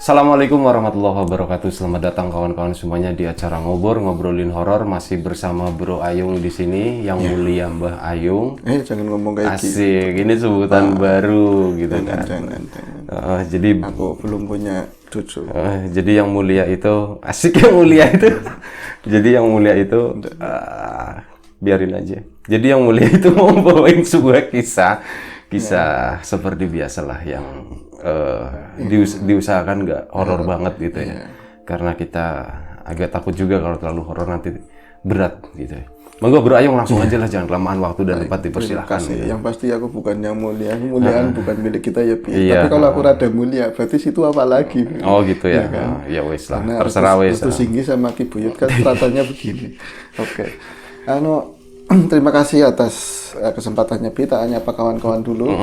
Assalamualaikum warahmatullahi wabarakatuh. Selamat datang kawan-kawan semuanya di acara ngobrolin horor. Masih bersama Bro Ayung di sini, yang mulia Mbah Ayung. Jangan ngomong kayak gitu. Asik, ini sebutan baru gitu kan. Jangan. Jadi Aku belum punya cucu. jadi yang mulia itu asik, yang mulia itu. Jadi yang mulia itu biarin aja. Jadi yang mulia itu mau bawain sebuah kisah seperti biasalah yang diusahakan nggak horor banget gitu ya. Karena kita agak takut juga kalau terlalu horor nanti berat gitu ya. Monggo Bro Ayung langsung aja lah, jangan kelamaan waktu dan tempat dipersilahkan. Gitu. Yang pasti aku bukan yang mulia, kemuliaan bukan milik kita ya, Pi. Iya. Tapi kalau aku rada mulia, berarti situ apa lagi? Oh gitu ya. Iya kan? Ya wes lah. Karena Terserah wes. Restu Singgi sama Ki Buyut kan stratanya begini. Oke. Terima kasih atas kesempatannya, Pi. Tanya apa kawan-kawan dulu.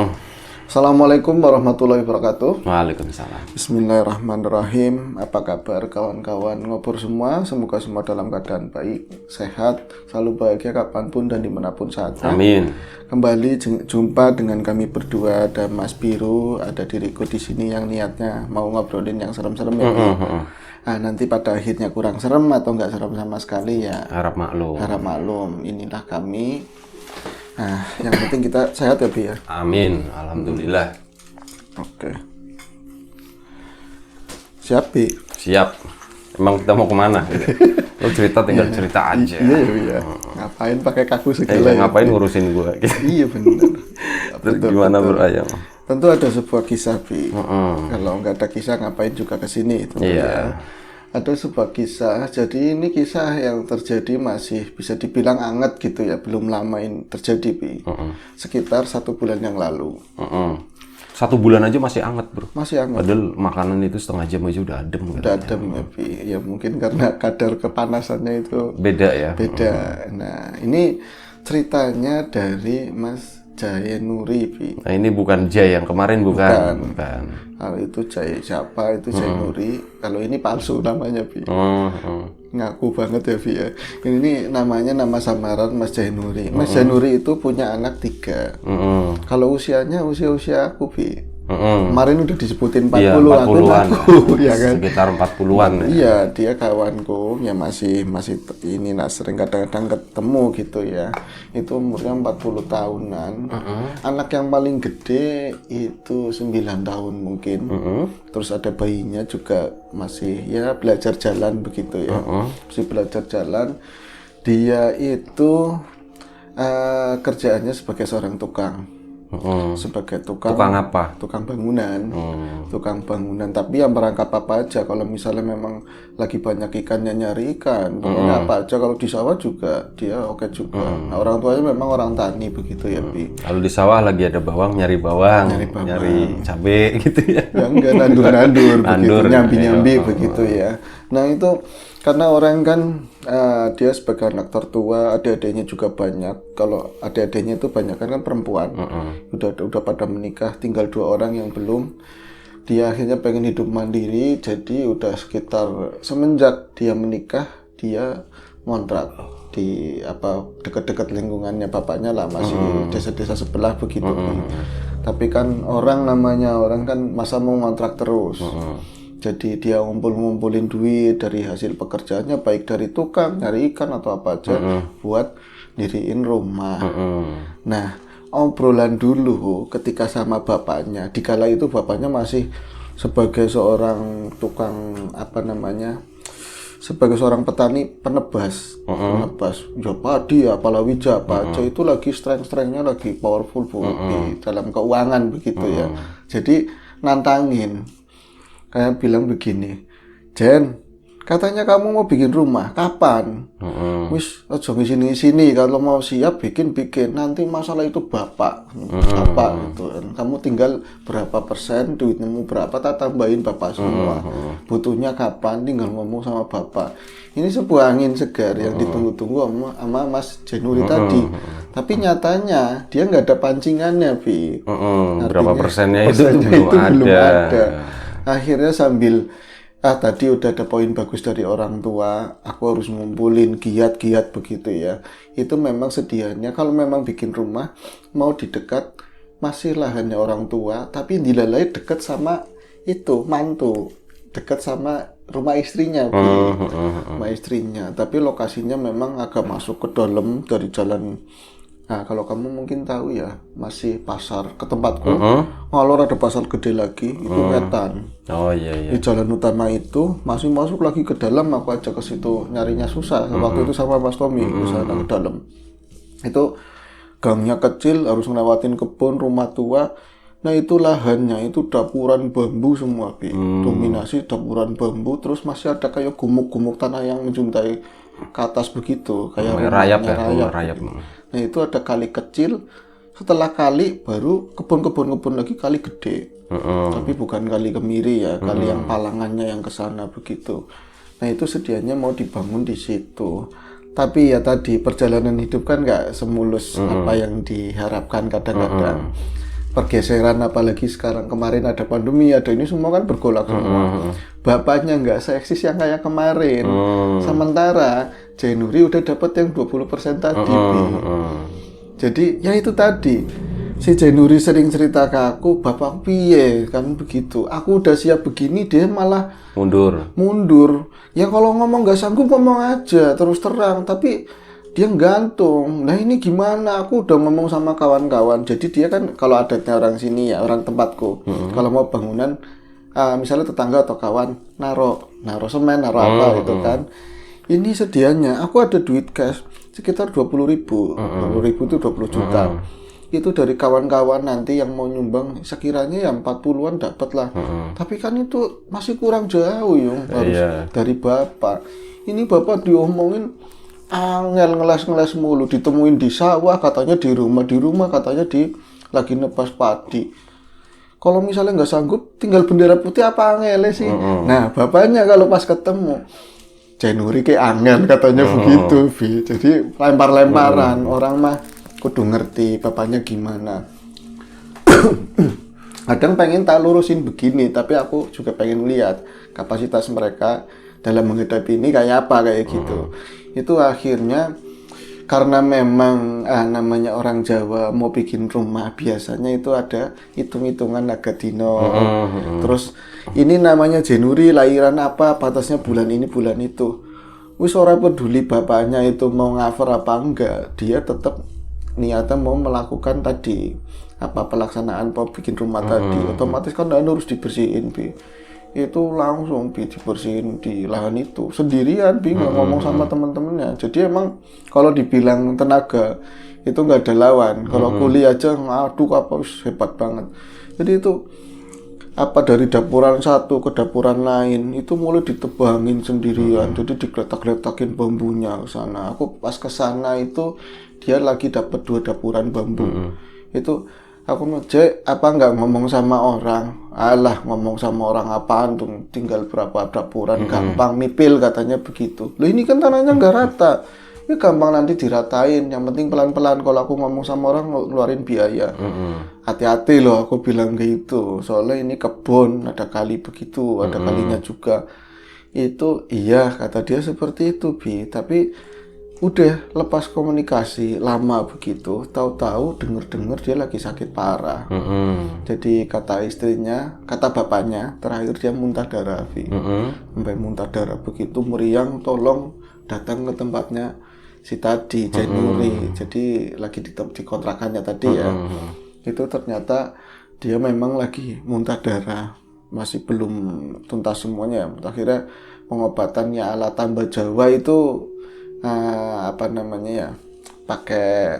Assalamualaikum warahmatullahi wabarakatuh. Waalaikumsalam. Bismillahirrahmanirrahim. Apa kabar kawan-kawan ngobor semua? Semoga semua dalam keadaan baik, sehat, selalu bahagia kapanpun dan dimanapun saatnya. Amin. Kembali jumpa dengan kami berdua, ada Mas Biru, ada diriku di sini yang niatnya mau ngobrolin yang serem-serem ya. Nanti pada akhirnya kurang serem atau nggak serem sama sekali ya. Harap maklum. Inilah kami. Yang penting kita sehat ya, Bi ya. Amin. Alhamdulillah. Oke. Siap, Bi? Siap. Emang kita mau kemana? Lo cerita tinggal cerita aja. Iya, ya. Ngapain pakai kaku segala ya? Ngapain ngurusin gua? Iya benar. Terus gimana Bro Ayung? Tentu ada sebuah kisah, Bi. Kalau nggak ada kisah ngapain juga ke sini? Iya. Ada sebuah kisah. Jadi ini kisah yang terjadi masih bisa dibilang anget gitu ya. Belum lama ini terjadi, Bi. Sekitar 1 bulan yang lalu. 1 bulan aja masih anget, Bro. Masih anget. Padahal makanan itu setengah jam aja udah adem. Udah adem ya, Bi. Ya mungkin karena kadar kepanasannya itu beda ya. Beda. Nah, ini ceritanya dari Mas Jaya Nuri, Bi. Nah, ini bukan Jay yang kemarin, bukan. Kalau itu Jaya siapa? Itu Jaya Nuri. Kalau ini palsu namanya, Bi. Ngaku banget ya, Bi ya. Ini namanya nama samaran Mas Jaya Nuri. Mas Jaya Nuri itu punya anak 3. Kalau usianya usia aku, Bi. Kemarin udah disebutin 40 aku ya kan. Sekitar 40-an. Iya, dia kawanku ya masih ini sering kadang-kadang ketemu gitu ya. Itu umurnya 40 tahunan. Anak yang paling gede itu 9 tahun mungkin. Terus ada bayinya juga masih ya belajar jalan begitu ya. Masih belajar jalan. Dia itu kerjaannya sebagai seorang tukang. Sebagai tukang apa? Tukang bangunan. Tukang bangunan, tapi yang merangkap apa aja. Kalau misalnya memang lagi banyak ikannya, nyari ikan. Pokoknya apa aja. Kalau di sawah juga dia oke juga. Nah, orang tuanya memang orang tani begitu ya, Bi. Kalau di sawah lagi ada bawang, nyari bawang. Nyari cabe gitu ya. Ya enggak, nandur begitu, nyambi begitu ya. Nah, itu karena orang kan dia sebagai anak tertua, adik-adiknya juga banyak. Kalau adik-adiknya itu banyak kan perempuan. Udah pada menikah, tinggal 2 orang yang belum. Dia akhirnya pengen hidup mandiri, jadi udah sekitar semenjak dia menikah, dia ngontrak di dekat-dekat lingkungannya bapaknya lah, masih desa-desa sebelah begitu. Tapi kan orang kan masa mau ngontrak terus. Jadi dia ngumpulin duit dari hasil pekerjaannya, baik dari tukang, nyari ikan atau apa aja, buat diriin rumah. Nah, obrolan dulu ketika sama bapaknya, dikala itu bapaknya masih sebagai seorang tukang sebagai seorang petani penebas, ya padi, palawija, apa aja itu lagi strength-strengthnya lagi powerful di dalam keuangan begitu ya. Jadi nantangin. Kayak bilang begini, Jen, katanya kamu mau bikin rumah, kapan? Wis, aja sini kalau mau siap bikin, nanti masalah itu bapak gitu. Kamu tinggal berapa persen, duitmu berapa, tak tambahin bapak semua. Butuhnya kapan, tinggal ngomong sama bapak. Ini sebuah angin segar yang ditunggu-tunggu sama Mas Jenuri tadi. Tapi nyatanya dia nggak ada pancingannya, Bi. Berapa persennya itu belum ada. Akhirnya sambil tadi udah ada poin bagus dari orang tua, aku harus ngumpulin giat-giat begitu ya. Itu memang sedianya kalau memang bikin rumah mau di dekat masih lahannya orang tua, tapi dilalai dekat sama itu mantu. dekat sama rumah istrinya, rumah istrinya. Tapi lokasinya memang agak masuk ke dalam dari jalan. Nah, kalau kamu mungkin tahu ya, masih pasar ke tempatku. Ngalor ada pasar gede lagi, itu Wetan. Oh iya. Di jalan utama itu masih masuk lagi ke dalam. Aku aja ke situ nyarinya susah. Waktu itu sama Mas Tommy ke sana ke dalam. Itu gangnya kecil, harus ngelewatin kebun, rumah tua. Nah itu lahannya, itu dapuran bambu semua, Bi. Dominasi dapuran bambu, terus masih ada kayak gumuk-gumuk tanah yang menjuntai ke atas begitu, kayak rayap. Nah itu ada kali kecil, setelah kali baru kebun-kebun lagi kali gede. Tapi bukan kali Kemiri ya, kali yang Palangannya yang ke sana begitu. Nah itu sedianya mau dibangun di situ. Tapi ya tadi perjalanan hidup kan nggak semulus apa yang diharapkan kadang-kadang. Pergeseran apalagi sekarang, kemarin ada pandemi, ada ini semua kan bergolak semua. Bapaknya nggak seeksis yang kayak kemarin. Sementara Januari udah dapat yang 20% tadi. Jadi ya itu tadi, si Januari sering cerita ke aku, bapak piye kan begitu. Aku udah siap begini, dia malah mundur. Ya kalau ngomong nggak sanggup ngomong aja terus terang, tapi dia gantung. Nah ini gimana? Aku udah ngomong sama kawan-kawan. Jadi dia kan kalau adatnya orang sini ya, orang tempatku, kalau mau bangunan, misalnya tetangga atau kawan naro semen, naro apa gitu kan. Ini sedianya, aku ada duit cash sekitar 20.000. 20.000 itu 20 juta. Itu dari kawan-kawan nanti yang mau nyumbang, sekiranya ya 40-an dapat lah. Tapi kan itu masih kurang jauh Yung, harus dari bapak. Ini bapak diomongin angel, ngeles mulu, ditemuin di sawah, katanya di rumah katanya lagi nepas padi. Kalau misalnya nggak sanggup, tinggal bendera putih apa angel sih? Nah bapaknya kalau pas ketemu Januari kayak angel katanya begitu, Bi. Jadi lempar-lemparan, orang mah kudu ngerti bapaknya gimana. Kadang pengen tak lurusin begini, tapi aku juga pengen lihat kapasitas mereka dalam menghadapi ini kayak apa, kayak gitu. Itu akhirnya karena memang namanya orang Jawa mau bikin rumah biasanya itu ada hitung-hitungan nagadino. Terus ini namanya Januari, lahiran apa, batasnya bulan ini bulan itu. Wis ora peduli bapaknya itu mau cover apa enggak, dia tetap niatnya mau melakukan tadi apa pelaksanaan mau bikin rumah tadi. Otomatis kan harus dibersihin, Bi. Itu langsung dibersihin di lahan itu sendirian, bingung ngomong sama teman-temannya. Jadi emang kalau dibilang tenaga itu nggak ada lawan. Kalau kuliah aja ngaduk apa hebat banget. Jadi itu apa dari dapuran satu ke dapuran lain itu mulai ditebangin sendirian. Jadi digeletak-geletakin bambunya ke sana. Aku pas ke sana itu dia lagi dapat 2 dapuran bambu. Itu aku ngecek apa nggak ngomong sama orang. Alah, ngomong sama orang apaan tuh, tinggal berapa dapuran, gampang mipil katanya begitu. Loh ini kan tanahnya nggak rata, ini gampang nanti diratain, yang penting pelan-pelan. Kalau aku ngomong sama orang ngeluarin biaya. Hati-hati loh aku bilang gitu, soalnya ini kebun, ada kali begitu, ada kalinya juga. Itu iya kata dia seperti itu, Bi. Tapi udah lepas komunikasi lama begitu, tahu-tahu denger dia lagi sakit parah. Jadi kata istrinya, kata bapaknya, terakhir dia muntah darah, sampai muntah darah begitu meriang, tolong datang ke tempatnya si tadi Januari. Jadi lagi di kontrakannya tadi ya. Itu ternyata dia memang lagi muntah darah, masih belum tuntas semuanya. Akhirnya pengobatannya ala tambah Jawa itu apa namanya ya, pakai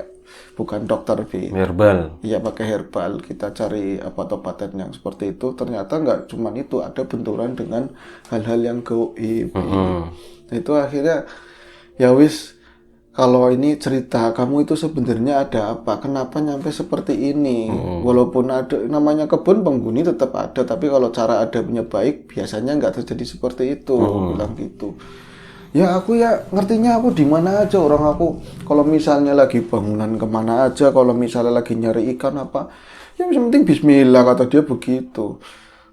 bukan dokter, herbal. Iya, pakai herbal. Kita cari obat-obatan yang seperti itu, ternyata nggak cuma itu, ada benturan dengan hal-hal yang gaib. Nah, itu akhirnya ya wis, kalau ini cerita kamu itu sebenarnya ada apa, kenapa nyampe seperti ini. Walaupun ada namanya kebun penghuni tetap ada, tapi kalau cara adabnya baik biasanya nggak terjadi seperti itu. Bilang gitu. Ya aku ya ngertinya aku di mana aja, orang aku kalau misalnya lagi bangunan kemana aja, kalau misalnya lagi nyari ikan apa, ya yang penting bismillah kata dia begitu.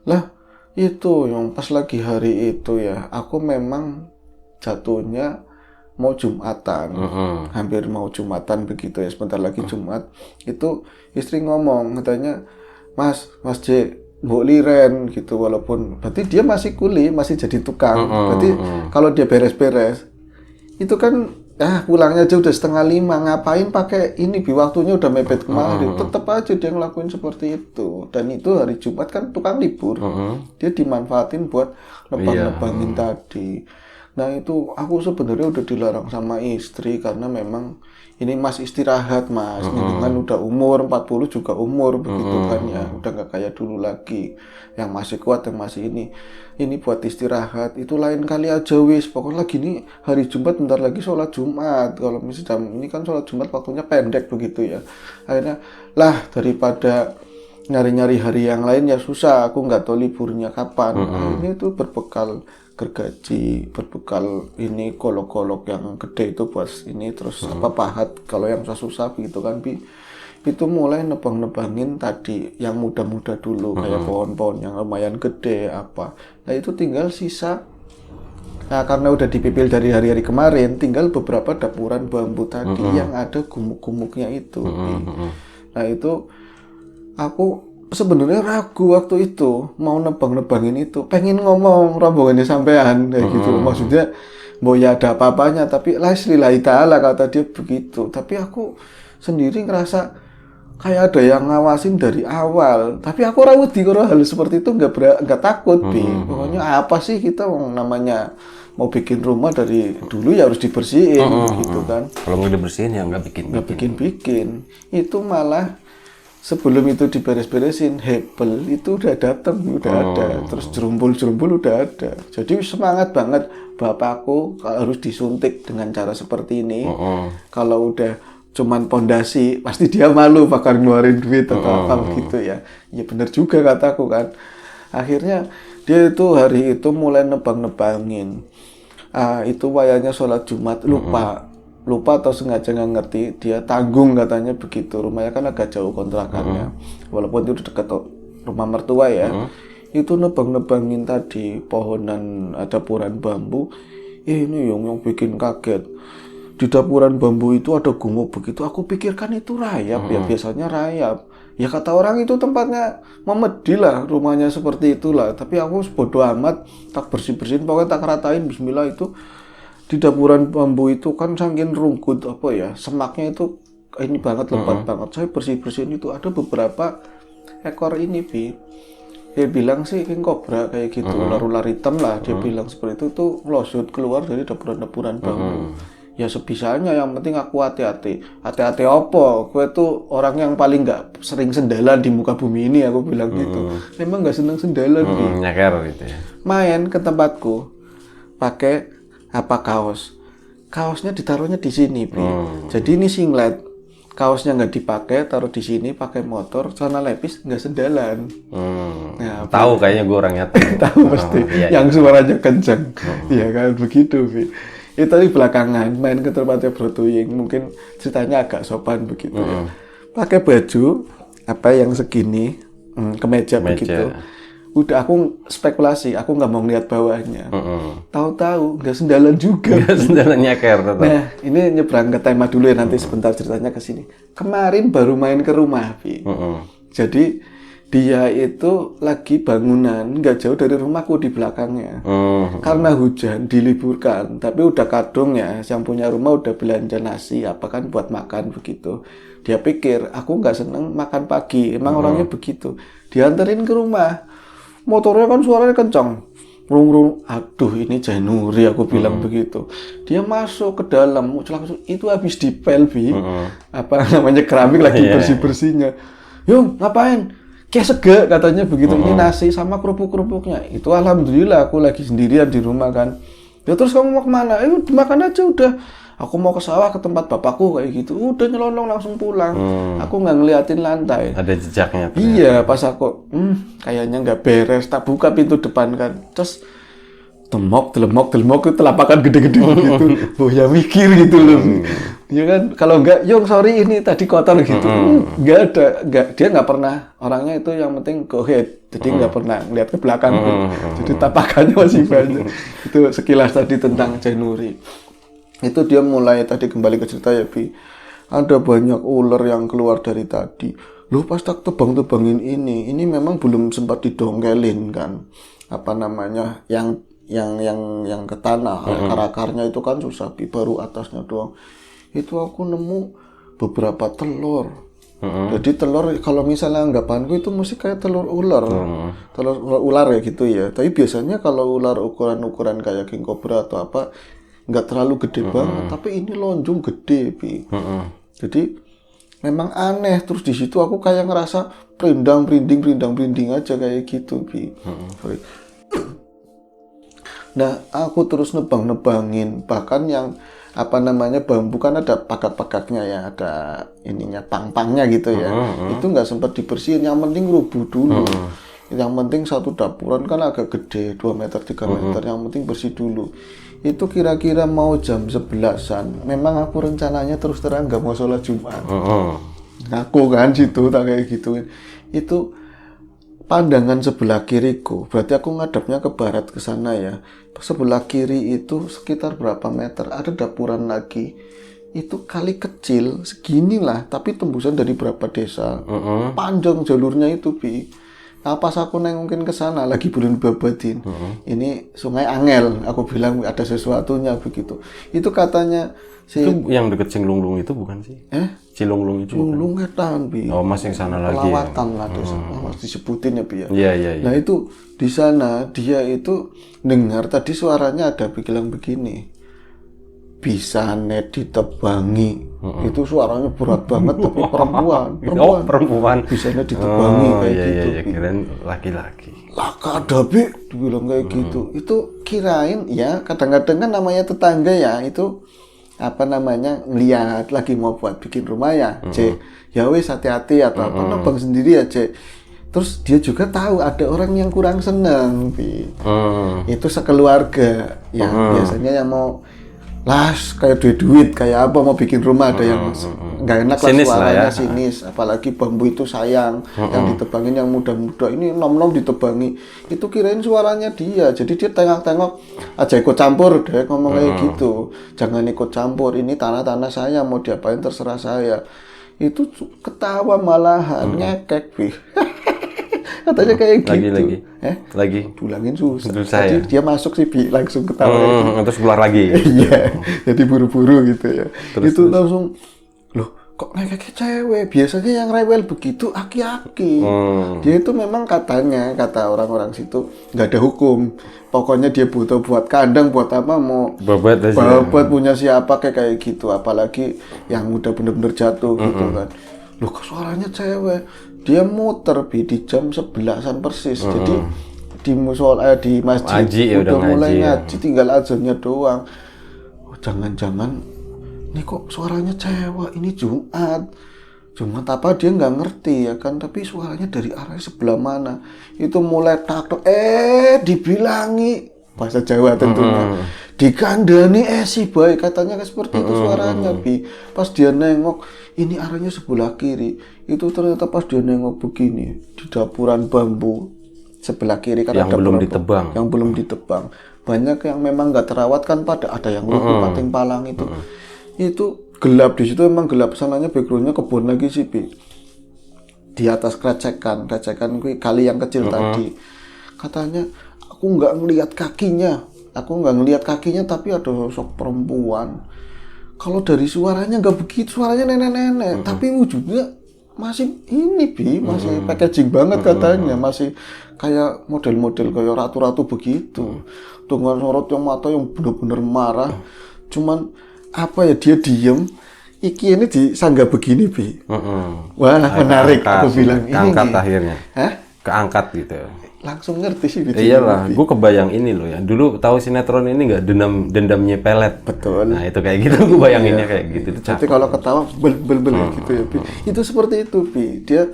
Lah itu yang pas lagi hari itu ya, aku memang jatuhnya mau Jumatan, hampir mau Jumatan begitu ya, sebentar lagi Jumat. Itu istri ngomong katanya, Mas J, mbok liren gitu, walaupun berarti dia masih kuli, masih jadi tukang. Berarti kalau dia beres-beres itu kan pulangnya aja udah 4:30, ngapain pakai ini Bi, waktunya udah mepet kemari. Tetap aja dia ngelakuin seperti itu. Dan itu hari Jumat kan tukang libur. Dia dimanfaatin buat nebang-nebangin tadi. Nah itu aku sebenarnya udah dilarang sama istri karena memang ini Mas istirahat Mas, ini kan udah umur 40 juga umur begitu kan ya, udah nggak kayak dulu lagi yang masih kuat, yang masih ini buat istirahat. Itu lain kali aja wis, pokoknya lagi nih hari Jumat bentar lagi sholat Jumat, kalau misalnya ini kan sholat Jumat waktunya pendek begitu ya. Akhirnya lah daripada nyari-nyari hari yang lain ya susah, aku nggak tahu liburnya kapan. Akhirnya itu berbekal gergaji, berbekal ini golok-golok yang gede itu buat ini, terus pahat kalau yang susah-susah begitu kan Bi, itu mulai nebang-nebangin tadi yang muda-muda dulu kayak pohon-pohon yang lumayan gede apa. Nah itu tinggal sisa, nah karena udah dipipil dari hari-hari kemarin, tinggal beberapa dapuran bambu tadi yang ada gumuk-gumuknya itu. Nah itu aku sebenarnya ragu waktu itu mau nebang-nebangin itu, pengen ngomong rombongannya sampean kayak gitu, maksudnya mau ya ada apa-apanya, tapi lillahi ta'ala kata dia begitu. Tapi aku sendiri ngerasa kayak ada yang ngawasin dari awal, tapi aku rawudi kalau hal seperti itu nggak takut Bi. Pokoknya apa sih kita namanya mau bikin rumah dari dulu ya harus dibersihin gitu kan. Kalau mau dibersihin ya nggak bikin. Itu malah sebelum itu diberes-beresin, hebel itu udah datang, udah ada. Terus jerumpul-jerumpul udah ada. Jadi semangat banget bapakku harus disuntik dengan cara seperti ini. Kalau udah cuman pondasi, pasti dia malu bakal ngeluarin duit atau apa gitu ya. Ya bener juga kataku kan. Akhirnya dia itu hari itu mulai nebang-nebangin. Itu wayanya sholat Jumat, lupa atau sengaja nggak ngerti, dia tanggung katanya begitu. Rumahnya kan agak jauh kontrakannya, walaupun itu dekat rumah mertua ya. Itu nebang-nebangin tadi pohonan, ada dapuran bambu. Ini yang bikin kaget, di dapuran bambu itu ada gumuk begitu. Aku pikirkan itu rayap ya, biasanya rayap ya, kata orang itu tempatnya memedi lah, rumahnya seperti itulah. Tapi aku bodo amat, tak bersih-bersihin, pokoknya tak ratain, bismillah. Itu di dapuran bambu itu kan saking rungkut apa ya, semaknya itu ini banget, lebat banget. Saya bersih-bersihin itu ada beberapa ekor ini Bi. Dia bilang sih king kobra kayak gitu, ular-ular hitam lah. Dia bilang seperti itu tuh ngelosot keluar dari dapuran-dapuran bambu. Ya sebisanya, yang penting aku hati-hati. Hati-hati apa? Gue tuh orang yang paling nggak sering sendalan di muka bumi ini, aku bilang gitu. Memang nggak seneng sendalan Bi. Nyaker gitu ya. Main ke tempatku pakai kaosnya ditaruhnya di sini Bi. Jadi ini singlet, kaosnya nggak dipakai, taruh di sini, pakai motor, celana lepis, nggak sendalan. Nah, tahu kayaknya gue orangnya tahu pasti, yang suaranya kenceng, ya kan begitu Bi. Itu tadi belakangan main ke tempatnya Bro Tuying, mungkin ceritanya agak sopan begitu ya. Pakai baju apa yang segini, kemeja begitu. Udah aku spekulasi, aku nggak mau ngeliat bawahnya. Tahu-tahu nggak sendalan juga. Nggak sendalan nyaker tetap. Nah, ini nyebrang ke tema dulu ya, nanti sebentar ceritanya ke sini. Kemarin baru main ke rumah, Bi. Jadi dia itu lagi bangunan nggak jauh dari rumahku di belakangnya. Karena hujan diliburkan, tapi udah kadung ya, yang punya rumah udah belanja nasi apa kan buat makan begitu. Dia pikir aku nggak seneng makan pagi, emang orangnya begitu. Dianterin ke rumah. Motornya kan suaranya kencang, rung-rung. Aduh, ini Januri, aku bilang begitu. Dia masuk ke dalam, itu habis dipel Bi. Apa namanya, keramik lagi bersih-bersihnya. Yung, ngapain? Kayak sege katanya begitu. Ini nasi sama kerupuk-kerupuknya. Itu alhamdulillah aku lagi sendirian di rumah kan. Ya terus kamu mau kemana? Makan aja udah. Aku mau ke sawah ke tempat bapakku kayak gitu. Udah nyelonong langsung pulang. Aku nggak ngeliatin lantai. Ada jejaknya. Iya, pas aku kayaknya nggak beres. Tak buka pintu depan kan. Terus telemok itu telapakan gede-gede gitu. Ya mikir gitu loh. Ya kan, kalau nggak, Yung sorry ini tadi kotor gitu. Nggak ada, dia nggak pernah. Orangnya itu yang penting go ahead. Jadi nggak pernah lihat ke belakang. Jadi tapakannya masih banyak. Itu sekilas tadi tentang Januri. Itu dia mulai tadi kembali ke cerita ya Bi. Ada banyak ular yang keluar dari tadi. Loh pas tak tebang-tebangin ini memang belum sempat didongkelin kan. Apa namanya yang ke tanah, akar-akarnya itu kan susah, baru atasnya doang. Itu aku nemu beberapa telur. Jadi telur kalau misalnya anggapanku itu mesti kayak telur ular. Telur ular ya gitu ya. Tapi biasanya kalau ular ukuran-ukuran kayak king cobra atau apa nggak terlalu gede banget, tapi ini lonjong gede, Bi. Jadi memang aneh. Terus di situ aku kayak ngerasa perindang-perinding aja kayak gitu, Bi. Nah, aku terus nebangin, bahkan yang apa namanya bambu kan ada pakat-pakatnya ya, ada ininya pang-pangnya gitu ya. Itu nggak sempat dibersihin, yang penting rubuh dulu. Yang penting satu dapuran kan agak gede, 2 meter 3 meter, yang penting bersih dulu. Itu kira-kira mau jam 11-an. Memang aku rencananya terus terang nggak mau sholat Jumat. Aku kan situ tak kayak gituin. Itu pandangan sebelah kiriku, berarti aku ngadepnya ke barat ke sana ya. Sebelah kiri itu sekitar berapa meter, ada dapuran lagi. Itu kali kecil segini lah, tapi tembusan dari berapa desa. Panjang jalurnya itu, Bi. Nah, pas aku nengokin ke sana lagi bulan babatin. Ini Sungai Angel, aku bilang ada sesuatunya begitu. Itu katanya itu yang deket Cinglunglung itu bukan sih? Cilunglung itu Cilunglung etan, Bi. Oh, masih yang sana lagi. Pelawatan lah desa. Mas disebutin ya, Bi ya. Iya. Nah, itu di sana dia itu dengar tadi suaranya ada bilang begini. Bisa net ditebangi. Itu suaranya berat banget tapi perempuan. Oh, perempuan. Bisa net ditebangi kayak gitu. Iya, kirain laki-laki. Lah ada, Bi, dibilang kayak gitu. Itu kirain ya, kadang-kadang kan namanya tetangga ya, itu apa namanya ngelihat lagi mau buat bikin rumah ya, Cek. Ya wes hati-hati atau apa, nebang sendiri ya, Cek. Terus dia juga tahu ada orang yang kurang senang, Bi. Itu sekeluarga yang biasanya yang mau kayak duit kayak apa mau bikin rumah, ada yang nggak enak lah suaranya, sinis, apalagi bambu itu sayang, yang ditebangin yang muda-muda ini nom-nom ditebangi, itu kirain suaranya dia, jadi dia tengok-tengok aja ikut campur deh, ngomong kayak gitu, jangan ikut campur, ini tanah-tanah saya, mau diapain terserah saya. Itu ketawa malahan, ngekek, Bi. Katanya kayak gitu. Lagi Pulangin susah. Jadi dia masuk sih, Bi, langsung ketawa. Terus keluar lagi. Iya. Jadi buru-buru gitu ya. Terus langsung, loh kok ngekek cewek? Biasanya yang rewel begitu aki-aki. Dia itu memang katanya, kata orang-orang situ, nggak ada hukum. Pokoknya dia butuh buat kandang, buat apa, mau babat punya siapa kayak gitu. Apalagi yang udah bener-bener jatuh gitu kan. Loh kok suaranya cewek? Dia muter, Bi, di jam 11-an persis. Jadi di musola, di masjid udah mulai ngaji, tinggal azannya doang. Oh, jangan-jangan ini kok suaranya cewek, ini Jumat apa dia nggak ngerti ya kan, tapi suaranya dari arah sebelah mana. Itu mulai takut, dibilangi bahasa Jawa tentunya. Dikandani si baik, katanya seperti itu suaranya, Bi. Pas dia nengok, ini arahnya sebelah kiri. Itu ternyata pas dia nengok begini, di dapuran bambu sebelah kiri kan yang ada belum ditebang. Yang belum ditebang. Banyak yang memang nggak terawat kan, ada yang lumpuh pating palang itu. Itu gelap di situ, memang gelap, sananya backgroundnya kebun lagi sih, Bi. Di atas krecekan kali yang kecil tadi. Katanya aku nggak ngelihat kakinya, tapi ada sosok perempuan. Kalau dari suaranya nggak begitu, suaranya nenek-nenek, tapi wujudnya masih ini, Bi, masih packaging banget katanya, masih kayak model-model kayak ratu-ratu begitu, dengan sorot yang mata yang benar-benar marah. Cuman apa ya, dia diem, iki ini disanggah begini, Bi. Wah, menarik, aku bilang ini keangkat akhirnya. Keangkat gitu. Langsung ngerti sih. Iyalah, gue kebayang ini loh ya. Dulu tahu sinetron ini nggak, dendamnya pelet. Betul. Nah itu kayak gitu, gue bayanginnya kayak gitu. Jadi kalau ketawa bel gitu ya, Bi. Itu seperti itu, Bi. Dia,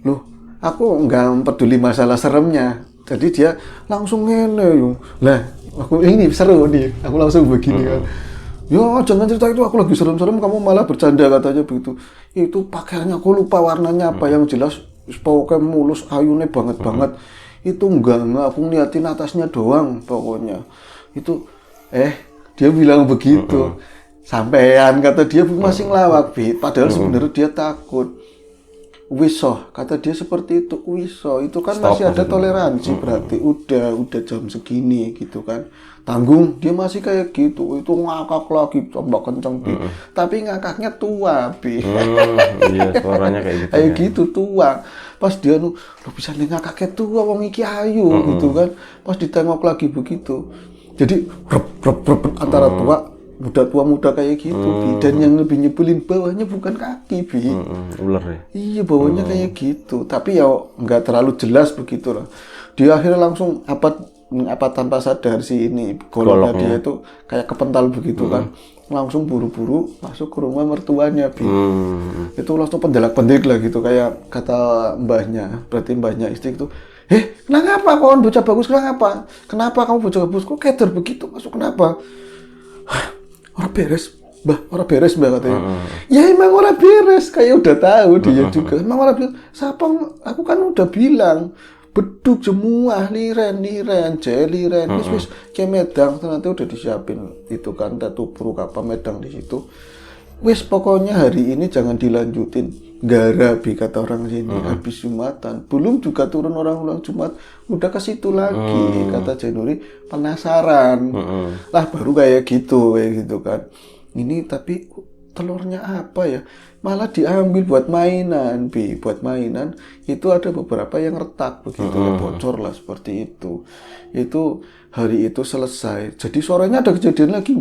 loh, aku nggak peduli masalah seremnya. Jadi dia langsung ngene, lah, aku ini seru nih. Aku langsung begini kan. Ya jangan cerita itu, aku lagi serem-serem, kamu malah bercanda, katanya begitu. Itu pakaiannya aku lupa warnanya apa, yang jelas pokoknya mulus, ayune banget. Itu enggak, aku ngeliatin atasnya doang pokoknya. Itu dia bilang begitu. Sampean, kata dia, masih ngelawak, Bi. Padahal sebenarnya dia takut. wisoh, kata dia seperti itu, wisoh itu kan Stop, masih ada maksudnya. toleransi, berarti udah jam segini gitu kan, tanggung, dia masih kayak gitu, itu ngakak lagi tambah kenceng Bi, tapi ngakaknya tua Bi. Iya, suaranya kayak gitu Kayak kan. gitu tua, pas dia lo bisa ngakaknya tua, wong iki ayu gitu kan, pas ditengok lagi begitu, jadi rep, antara muda kayak gitu Bi. Dan yang lebih nyebelin bawahnya bukan kaki Bi. Ular ya. Iya bawahnya kayak gitu, tapi ya nggak terlalu jelas begitu lah. Dia akhirnya langsung apa tanpa sadar si ini goloknya dia itu kayak kepental begitu kan, langsung buru-buru masuk ke rumah mertuanya Bi. Itu langsung pendelak-pendelik lah gitu, kayak kata mbahnya, berarti mbahnya istri itu, kenapa kawan bocah bagus, kenapa kamu bocah bagus kok keder begitu masuk, kenapa? Orang beres mbak katanya. Ya emang orang beres, kayak udah tahu dia juga. Emang orang beres. Siapa? Aku kan udah bilang beduk semua, liren, jeliren, wis kayak medang, ternyata udah disiapin itu kan, tubruk apa medang di situ. Wis pokoknya hari ini jangan dilanjutin. Garabi kata orang sini, habis Jumatan. Belum juga turun orang Jumat, udah ke situ lagi. Kata Januri penasaran. Lah baru kayak gitu kan. Ini tapi telurnya apa ya? Malah diambil buat mainan, Bi. Buat mainan itu ada beberapa yang retak begitu ya, bocor lah seperti itu. Itu hari itu selesai. Jadi sorenya ada kejadian lagi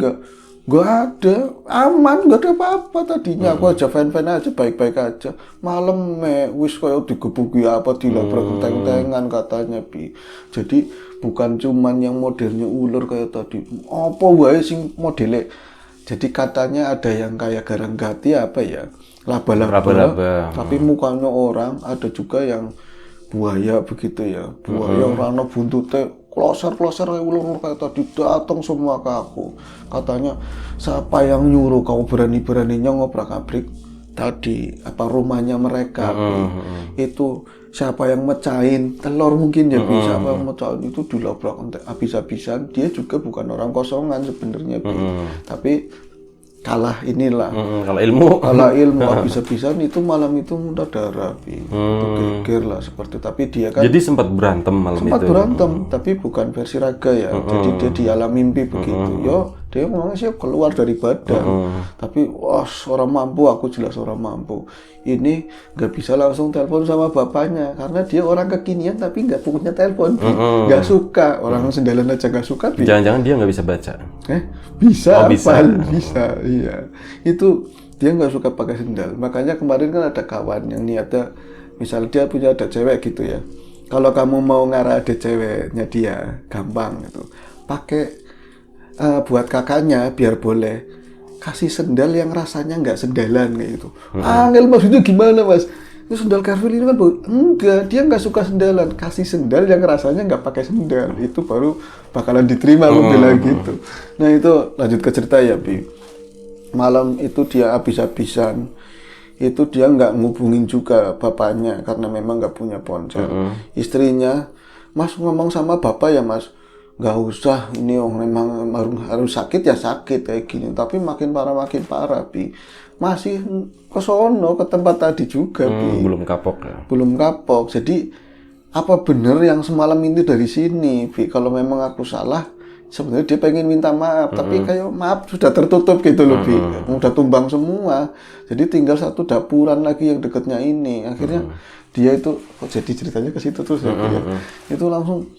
nggak ada, aman, nggak ada apa-apa tadinya. Aku aja fan-fan aja, baik-baik aja. Malam wis kayak digebuki apa, dilabrak teng-tengan katanya Bi. Jadi bukan cuman yang modelnya ular kayak tadi, apa wae sing modelnya. Jadi katanya ada yang kayak garanggati apa ya, laba-laba, tapi mukanya orang. Ada juga yang buaya begitu ya, buaya rana buntutnya kloser kayak ular kayak tadi, datang semua ke aku. Katanya, siapa yang nyuruh kau berani-beraninya ngobrak-abrik tadi apa rumahnya mereka? Itu siapa yang mecahin telur mungkin ya, siapa yang mecahin itu dilabrak habis-habisan. Dia juga bukan orang kosongan sebenarnya, tapi kalah inilah, kalah ilmu habis-habisan. Itu malam itu muntah darah itu geger lah seperti, tapi dia kan jadi sempat berantem malam sempat itu. berantem, tapi bukan versi raga ya. Jadi dia di alam mimpi begitu. Dia ngomongnya sih keluar dari badan, tapi orang mampu, aku jelas orang mampu. Ini nggak bisa langsung telepon sama bapaknya karena dia orang kekinian tapi nggak punya telepon, nggak suka, orang sendalan aja nggak suka. Jangan-jangan dia nggak bisa baca? Bisa, bisa, iya. Itu dia nggak suka pakai sendal. Makanya kemarin kan ada kawan yang niatnya, misalnya dia punya ada cewek gitu ya. Kalau kamu mau ngarah ada ceweknya dia, gampang gitu. Pakai buat kakaknya biar boleh kasih sendal yang rasanya nggak sendalan kayak gitu. Angel maksudnya gimana mas? Itu sendal Carvel ini kan enggak, dia nggak suka sendalan, kasih sendal yang rasanya nggak pakai sendal, itu baru bakalan diterima, aku bilang gitu. Nah itu lanjut ke cerita ya Bi. Malam itu dia habis-habisan, itu dia nggak ngubungin juga bapaknya karena memang nggak punya ponsel. Istrinya, mas ngomong sama bapak ya mas, nggak usah, ini memang harus sakit ya sakit kayak gini, tapi makin parah Bi. Masih ke sono, ke tempat tadi juga Bi. Belum kapok ya? Belum kapok. Jadi apa benar yang semalam ini dari sini Bi? Kalau memang aku salah, sebenarnya dia pengen minta maaf, tapi kayak maaf sudah tertutup gitu loh Bi. Udah tumbang semua, jadi tinggal satu dapuran lagi yang dekatnya ini. Akhirnya dia itu jadi ceritanya ke situ terus ya Bi, ya. Itu langsung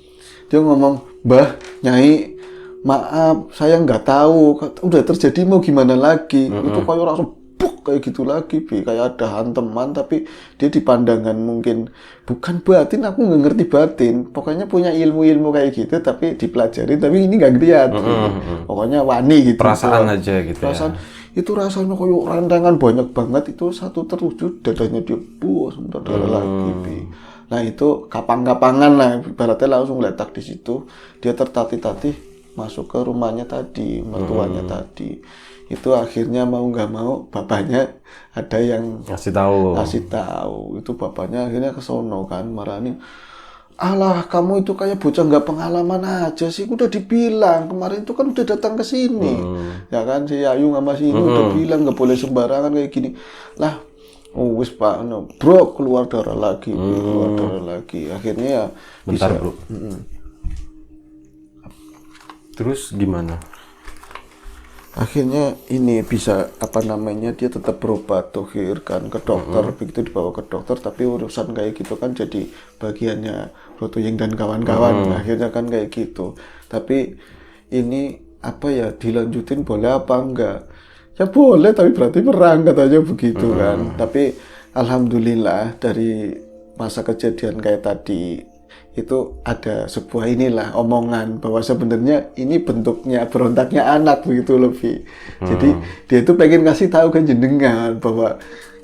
dia ngomong, Mbah, Nyai, maaf, saya nggak tahu, udah terjadi mau gimana lagi. Itu kayak langsung buk kayak gitu lagi Bi, kayak ada hanteman, tapi dia di pandangan mungkin bukan batin, aku nggak ngerti batin, pokoknya punya ilmu kayak gitu, tapi dipelajari, tapi ini nggak lihat. Pokoknya wani gitu, perasaan aja gitu. Perasaan itu rasanya kayak rentengan banyak banget, itu satu terwujud, dadanya dia sebentar darah lagi Bi. Nah itu kapang-kapangan lah, ibaratnya langsung letak di situ. Dia tertatih-tatih masuk ke rumahnya tadi, mertuanya tadi. Itu akhirnya mau nggak mau bapaknya ada yang ngasih tahu. Itu bapaknya akhirnya kesono kan, marahin. Alah kamu itu kayak bocah nggak pengalaman aja sih, udah dibilang kemarin itu kan udah datang ke sini, ya kan si Ayu sama si ini udah bilang nggak boleh sembarangan kayak gini. Lah Oh wis Pak, no. Bro keluar darah lagi, keluar darah lagi. Akhirnya ya Bentar bisa. bro. Terus gimana? Akhirnya ini bisa apa namanya dia tetap berobat tohir kan ke dokter, begitu dibawa ke dokter, tapi urusan kayak gitu kan jadi bagiannya Rotoying dan kawan-kawan. Akhirnya kan kayak gitu. Tapi ini apa ya dilanjutin boleh apa enggak? Ya boleh tapi berarti perang katanya begitu kan. Tapi alhamdulillah dari masa kejadian kayak tadi itu ada sebuah inilah omongan bahwa sebenarnya ini bentuknya berontaknya anak begitu lebih. Jadi dia itu pengen kasih tahu ke jenengan bahwa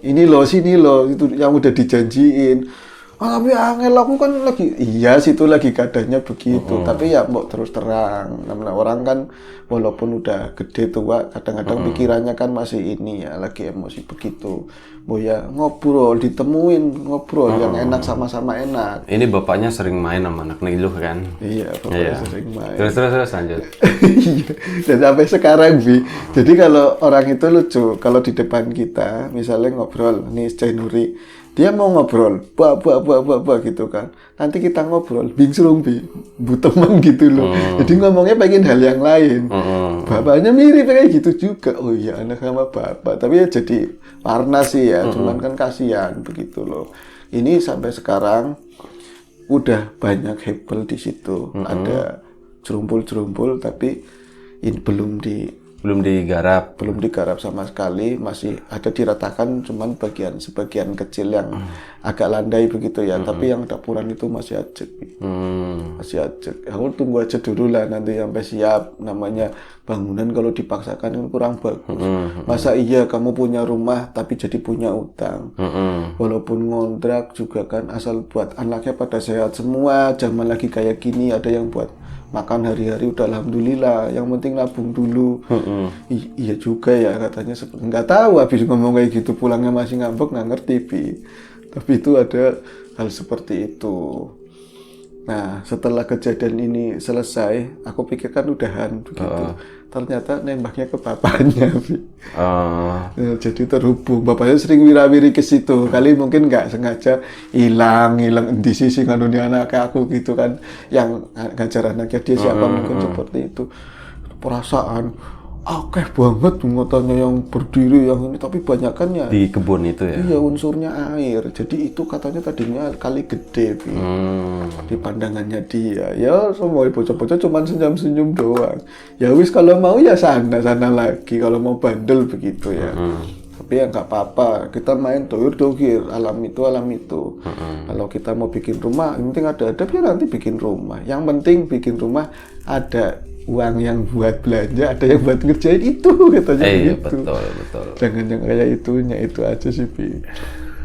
ini loh sini loh itu yang udah dijanjiin. Ah, tapi angel aku kan lagi iya situ lagi keadaannya begitu tapi ya mau terus terang namanya orang kan walaupun udah gede tua kadang-kadang pikirannya kan masih ini ya lagi emosi begitu mau ya ngobrol ditemuin ngobrol yang enak sama-sama enak. Ini bapaknya sering main sama anak Niluh kan? Iya, bapaknya sering main. Terus lanjut. Iya, dan sampai sekarang Bi. Jadi kalau orang itu lucu, kalau di depan kita, misalnya ngobrol, nih Jainuri, dia mau ngobrol, gitu kan. Nanti kita ngobrol, bingsrung Bi, bu teman gitu loh. Jadi ngomongnya pengen hal yang lain. Bapaknya mirip kayak gitu juga. Oh iya, anak sama bapak. Tapi ya jadi warna sih ya, cuman kan kasihan begitu loh. Ini sampai sekarang udah banyak hebel di situ. Ada jerumpul-jerumpul tapi ini belum digarap sama sekali, masih ada diratakan cuman sebagian kecil yang agak landai begitu ya, tapi yang dapuran itu masih ajek. Masih ajek. Aku tunggu aja dulu lah nanti sampai siap, namanya bangunan kalau dipaksakan kan kurang bagus. Masa iya kamu punya rumah tapi jadi punya utang. Walaupun ngontrak juga kan asal buat anaknya pada sehat semua, zaman lagi kayak gini ada yang buat makan hari-hari udah alhamdulillah, yang penting nabung dulu. Iya juga ya katanya, nggak tahu habis ngomong kayak gitu pulangnya masih ngambek nggak ngerti tapi itu ada hal seperti itu. Nah setelah kejadian ini selesai aku pikirkan udahan begitu, ternyata nembaknya ke bapaknya. Jadi terhubung bapaknya sering wirawiri ke situ, kali mungkin nggak sengaja hilang di sisi nganunya anak aku gitu kan, yang ngajar anaknya dia siapa mungkin seperti itu. Perasaan akeh banget ngotanya yang berdiri yang ini, tapi banyakannya di kebun itu ya. Iya unsurnya air, jadi itu katanya tadinya kali gede di pandangannya dia. Ya semua bocah-bocah cuman senyum-senyum doang. Ya wis kalau mau ya sana lagi, kalau mau bandel begitu ya. Tapi ya nggak apa-apa, kita main dohir alam itu. Kalau kita mau bikin rumah, yang penting ada ya nanti bikin rumah. Yang penting bikin rumah ada uang yang buat belanja, ada yang buat ngerjain itu katanya gitu. Betul. Jangan yang kayak itunya itu aja sih Bi.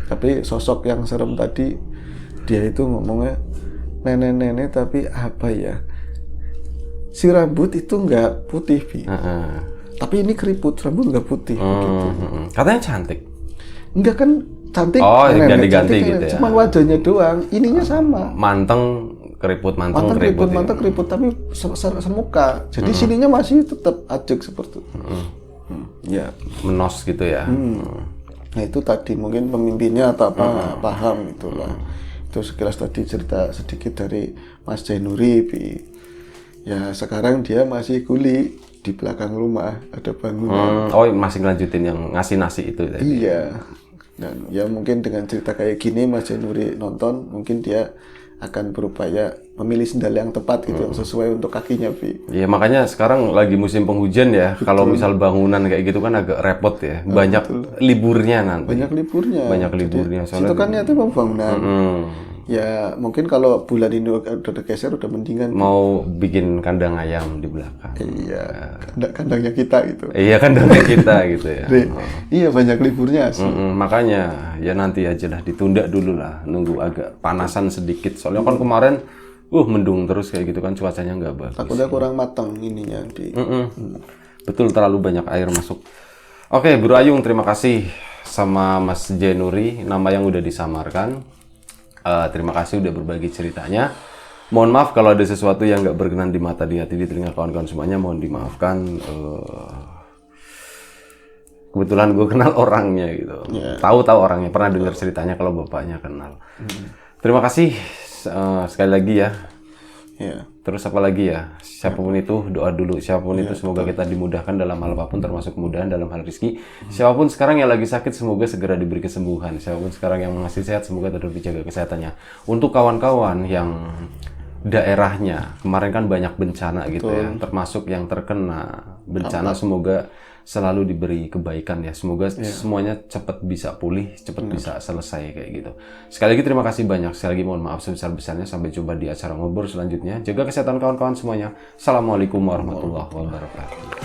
Tapi sosok yang serem tadi dia itu ngomongnya nenek-nenek tapi apa ya? Si rambut itu nggak putih Bi. Tapi ini keriput, rambut nggak putih gitu. Katanya cantik. Enggak kan cantik. Oh, ganti-ganti gitu ya. Cuman wajahnya doang, ininya sama. Manteng keriput tapi semuka. Jadi sininya masih tetap ajek seperti itu. Ya, menos gitu ya. Nah itu tadi mungkin pemimpinnya atau apa paham itulah. Itu sekilas tadi cerita sedikit dari Mas Jainuri. Ya sekarang dia masih kuli di belakang rumah ada bangunan. Oh masih ngelanjutin yang ngasih nasi itu tadi. Iya. Dan ya mungkin dengan cerita kayak gini Mas Jainuri nonton, mungkin dia akan berupaya memilih sendal yang tepat gitu, yang sesuai untuk kakinya, Bi. Iya, makanya sekarang lagi musim penghujan ya. Kalau misal bangunan kayak gitu kan agak repot ya. Banyak liburnya nanti. Banyak liburnya. Soalnya itu kan niatnya pembangunan. Ya, mungkin kalau bulan ini udah geser udah mendingan. Mau bikin kandang ayam di belakang. Iya, kandangnya kita gitu. Iya, kandangnya kita gitu ya. Iya, banyak liburnya sih. Makanya ya nanti aja lah, ditunda dulu lah, nunggu agak panasan sedikit. Soalnya kan kemarin mendung terus kayak gitu kan, cuacanya nggak bagus. Takutnya kurang matang ininya di. Betul, terlalu banyak air masuk. Oke, Bro Ayung, terima kasih sama Mas Jainuri, nama yang udah disamarkan. Terima kasih udah berbagi ceritanya. Mohon maaf kalau ada sesuatu yang nggak berkenan di mata, di hati, di telinga kawan-kawan semuanya, mohon dimaafkan. kebetulan gue kenal orangnya gitu. Tahu orangnya, pernah dengar ceritanya kalau bapaknya kenal. Terima kasih sekali lagi ya. Terus apa lagi ya? Siapapun itu doa dulu. Siapapun itu semoga kita dimudahkan dalam hal apapun, termasuk kemudahan dalam hal rezeki. Siapapun sekarang yang lagi sakit semoga segera diberi kesembuhan. Siapapun sekarang yang masih sehat semoga tetap dijaga kesehatannya. Untuk kawan-kawan yang daerahnya kemarin kan banyak bencana gitu ya, termasuk yang terkena bencana, semoga selalu diberi kebaikan ya. Semoga semuanya cepat bisa pulih, cepat bisa selesai kayak gitu. Sekali lagi terima kasih banyak. Sekali lagi mohon maaf sebesar-besarnya. Sampai jumpa di acara ngobrol selanjutnya. Jaga kesehatan kawan-kawan semuanya. Assalamualaikum warahmatullahi wabarakatuh.